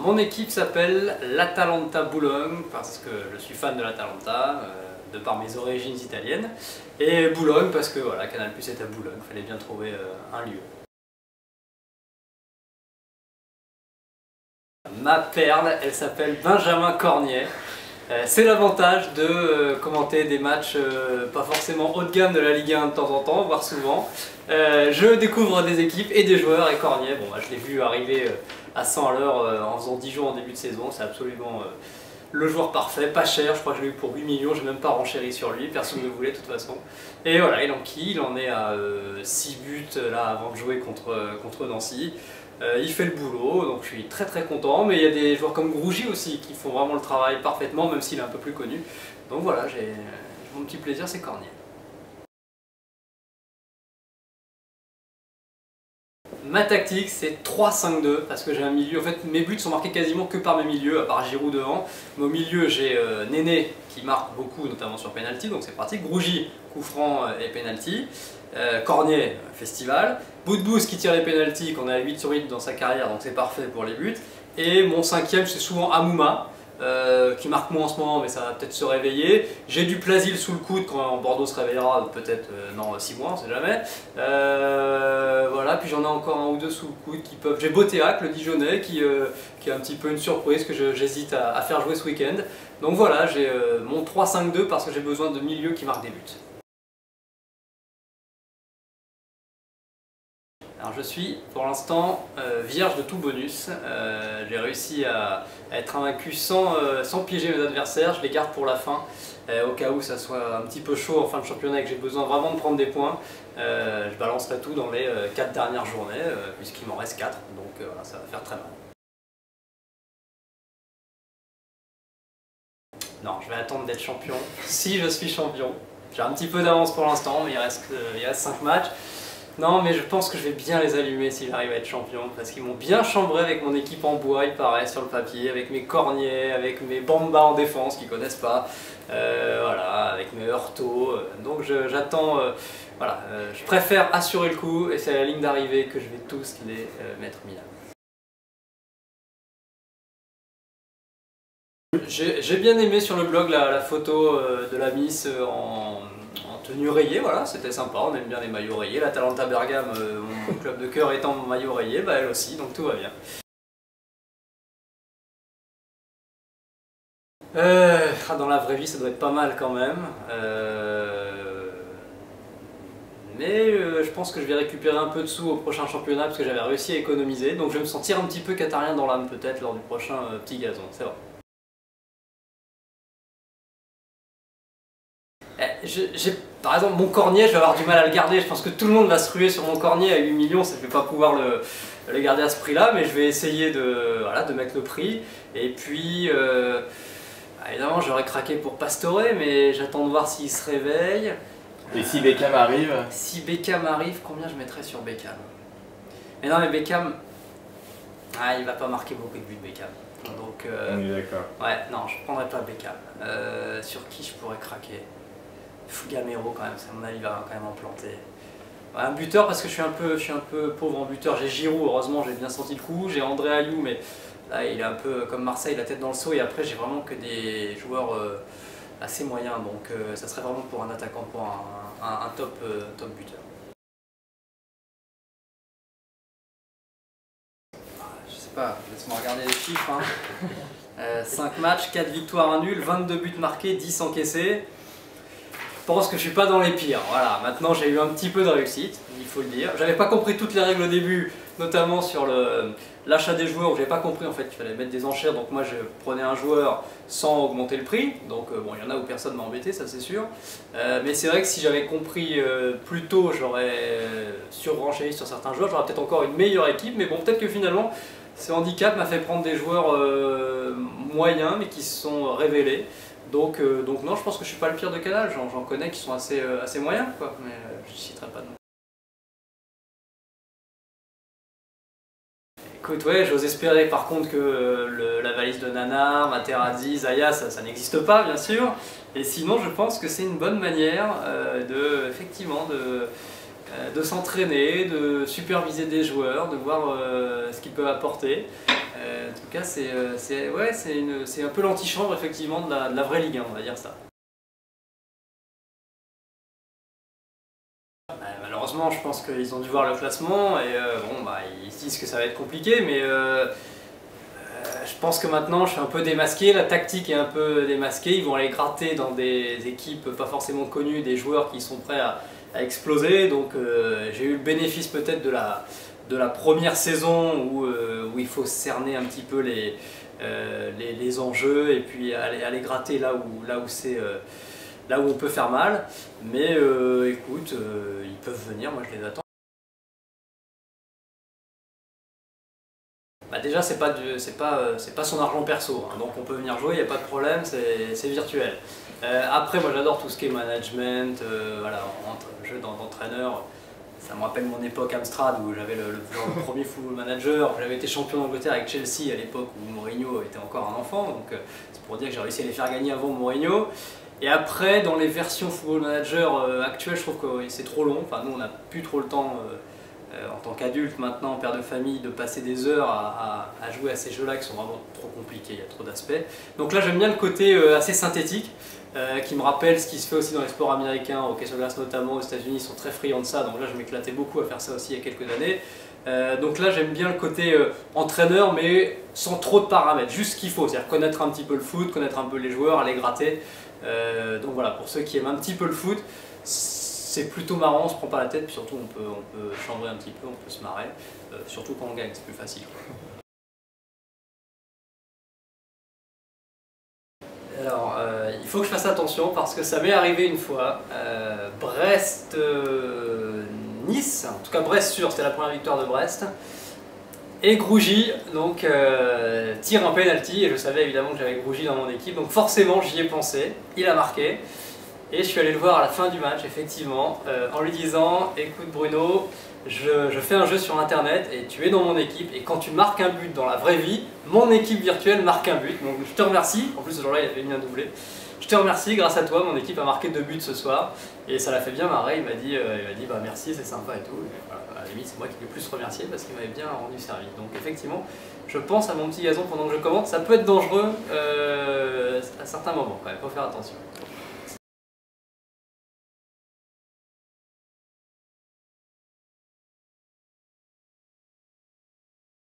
Mon équipe s'appelle l'Atalanta Boulogne parce que je suis fan de l'Atalanta, de par mes origines italiennes, et Boulogne parce que voilà, Canal+ est à Boulogne, il fallait bien trouver un lieu. Ma perle, elle s'appelle Benjamin Cornier. C'est l'avantage de commenter des matchs pas forcément haut de gamme de la Ligue 1 de temps en temps, voire souvent. Je découvre des équipes et des joueurs, et Cornier, bon, je l'ai vu arriver à 100 à l'heure en faisant 10 jours en début de saison, c'est absolument le joueur parfait, pas cher, je crois que je l'ai eu pour 8 millions, j'ai même pas renchéri sur lui, personne ne le voulait de toute façon. Et voilà, il enquille, il en est à 6 buts là avant de jouer contre Nancy. Il fait le boulot, donc je suis très très content, mais il y a des joueurs comme Grougy aussi qui font vraiment le travail parfaitement, même s'il est un peu plus connu. Donc voilà, mon petit plaisir, c'est Cornier. Ma tactique, c'est 3-5-2, parce que j'ai un milieu, en fait mes buts sont marqués quasiment que par mes milieux, à part Giroud devant. Mais au milieu, j'ai Néné qui marque beaucoup, notamment sur penalty, donc c'est pratique. Grougy, coup franc et penalty. Cornier, festival. Boudbouz qui tire les pénaltys, qu'on a 8 sur 8 dans sa carrière, donc c'est parfait pour les buts. Et mon cinquième, c'est souvent Amouma, qui marque moins en ce moment, mais ça va peut-être se réveiller. J'ai du Plasil sous le coude quand Bordeaux se réveillera, peut-être non 6 mois, on sait jamais. Voilà, puis j'en ai encore un ou deux sous le coude qui peuvent. J'ai Botéac, le Dijonais, qui est un petit peu une surprise que j'hésite à faire jouer ce week-end. Donc voilà, j'ai mon 3-5-2 parce que j'ai besoin de milieux qui marquent des buts. Alors je suis pour l'instant vierge de tout bonus, j'ai réussi à être invaincu sans piéger mes adversaires, je les garde pour la fin, au cas où ça soit un petit peu chaud en fin de championnat et que j'ai besoin vraiment de prendre des points, je balancerai tout dans les 4 dernières journées, puisqu'il m'en reste 4, donc voilà, ça va faire très mal. Non, je vais attendre d'être champion, si je suis champion. J'ai un petit peu d'avance pour l'instant, mais il reste 5 matchs. Non, mais je pense que je vais bien les allumer si j'arrive à être champion, parce qu'ils m'ont bien chambré avec mon équipe en bois, il paraît, sur le papier, avec mes Cornier, avec mes Bamba en défense qu'ils connaissent pas, voilà, avec mes Heurtaud, donc j'attends, voilà, je préfère assurer le coup, et c'est à la ligne d'arrivée que je vais tous les mettre Milan. J'ai bien aimé sur le blog la photo de la Miss en tenue rayée, voilà, c'était sympa, on aime bien les maillots rayés. L'Atalanta Bergame, mon club de cœur étant mon maillot rayé, bah elle aussi, donc tout va bien. Dans la vraie vie, ça doit être pas mal quand même. Mais je pense que je vais récupérer un peu de sous au prochain championnat parce que j'avais réussi à économiser. Donc je vais me sentir un petit peu qatarien dans l'âme peut-être lors du prochain petit gazon, c'est vrai. Par exemple, mon Cornier, je vais avoir du mal à le garder. Je pense que tout le monde va se ruer sur mon Cornier à 8 millions. Ça ne vais pas pouvoir le garder à ce prix-là, mais je vais essayer voilà, de mettre le prix. Et puis, évidemment, j'aurais craqué pour Pastore, mais j'attends de voir s'il se réveille. Et si Beckham arrive? Si Beckham arrive, combien je mettrais sur Beckham? Mais non, mais Beckham, il va pas marquer beaucoup de buts, Beckham. Donc, on est d'accord. Ouais, non, je prendrais pas Beckham. Sur qui je pourrais craquer? Fugamero quand même, à mon avis il va quand même en planter. Ouais, un buteur parce que je suis un peu pauvre en buteur. J'ai Giroud, heureusement j'ai bien senti le coup. J'ai André Ayou, mais là il est un peu comme Marseille, la tête dans le seau. Et après j'ai vraiment que des joueurs assez moyens. Donc ça serait vraiment pour un attaquant, pour un top buteur. Je sais pas, laisse-moi regarder les chiffres. Hein. 5 matchs, 4 victoires, 1 nul, 22 buts marqués, 10 encaissés. Je pense que je suis pas dans les pires, voilà. Maintenant j'ai eu un petit peu de réussite, il faut le dire. J'avais pas compris toutes les règles au début, notamment sur l'achat des joueurs où j'avais pas compris en fait qu'il fallait mettre des enchères. Donc moi je prenais un joueur sans augmenter le prix, donc bon il y en a où personne m'a embêté, ça c'est sûr. Mais c'est vrai que si j'avais compris plus tôt, j'aurais surrenchéri sur certains joueurs, j'aurais peut-être encore une meilleure équipe, mais bon peut-être que finalement ce handicap m'a fait prendre des joueurs moyens mais qui se sont révélés. Donc non, je pense que je suis pas le pire de Canal, j'en connais qui sont assez moyens, quoi, mais je ne citerai pas de nom. Écoute, ouais, j'ose espérer par contre que la valise de Nana, Materazzi, Zaya, ça n'existe pas, bien sûr. Et sinon, je pense que c'est une bonne manière effectivement, de s'entraîner, de superviser des joueurs, de voir ce qu'ils peuvent apporter. En tout cas, c'est un peu l'antichambre effectivement de la vraie Ligue 1, on va dire ça. Malheureusement, je pense qu'ils ont dû voir le classement et ils se disent que ça va être compliqué, mais je pense que maintenant je suis un peu démasqué, la tactique est un peu démasquée, ils vont aller gratter dans des équipes pas forcément connues, des joueurs qui sont prêts à exploser, donc j'ai eu le bénéfice peut-être de la première saison où il faut cerner un petit peu les enjeux et puis aller gratter là où on peut faire mal, mais écoute, ils peuvent venir, moi je les attends. Bah déjà c'est pas son argent perso, hein, donc on peut venir jouer, il n'y a pas de problème, c'est virtuel. Après moi j'adore tout ce qui est management, voilà, jeu d'entraîneur. Ça me rappelle mon époque Amstrad où j'avais le premier football manager, j'avais été champion d'Angleterre avec Chelsea à l'époque où Mourinho était encore un enfant, donc c'est pour dire que j'ai réussi à les faire gagner avant Mourinho. Et après, dans les versions Football Manager actuelles, je trouve que c'est trop long. Enfin, nous, on n'a plus trop le temps, en tant qu'adulte maintenant, père de famille, de passer des heures à jouer à ces jeux-là qui sont vraiment trop compliqués, il y a trop d'aspects. Donc là, j'aime bien le côté assez synthétique, qui me rappelle ce qui se fait aussi dans les sports américains, au hockey sur glace notamment, aux États-Unis, ils sont très friands de ça. Donc là, je m'éclatais beaucoup à faire ça aussi il y a quelques années. Donc là, j'aime bien le côté entraîneur, mais sans trop de paramètres, juste ce qu'il faut, c'est-à-dire connaître un petit peu le foot, connaître un peu les joueurs, aller gratter. Donc voilà, pour ceux qui aiment un petit peu le foot, c'est plutôt marrant, on se prend pas la tête, puis surtout on peut chambrer un petit peu, on peut se marrer, surtout quand on gagne, c'est plus facile. Alors, il faut que je fasse attention parce que ça m'est arrivé une fois, Brest-Nice, en tout cas Brest sûr, c'était la première victoire de Brest. Et Grougy, donc tire un penalty, et je savais évidemment que j'avais Grougy dans mon équipe, donc forcément j'y ai pensé, il a marqué. Et je suis allé le voir à la fin du match, effectivement, en lui disant « Écoute Bruno, je fais un jeu sur internet et tu es dans mon équipe, et quand tu marques un but dans la vraie vie, mon équipe virtuelle marque un but, donc je te remercie. » En plus ce jour-là il avait mis un doublé. Je te remercie, grâce à toi, mon équipe a marqué 2 buts ce soir. Et ça l'a fait bien marrer, il m'a dit bah, merci, c'est sympa et tout. Et voilà, à la limite, c'est moi qui l'ai plus remercié parce qu'il m'avait bien rendu service. Donc effectivement, je pense à mon petit gazon pendant que je commente. Ça peut être dangereux à certains moments, il faut faire attention.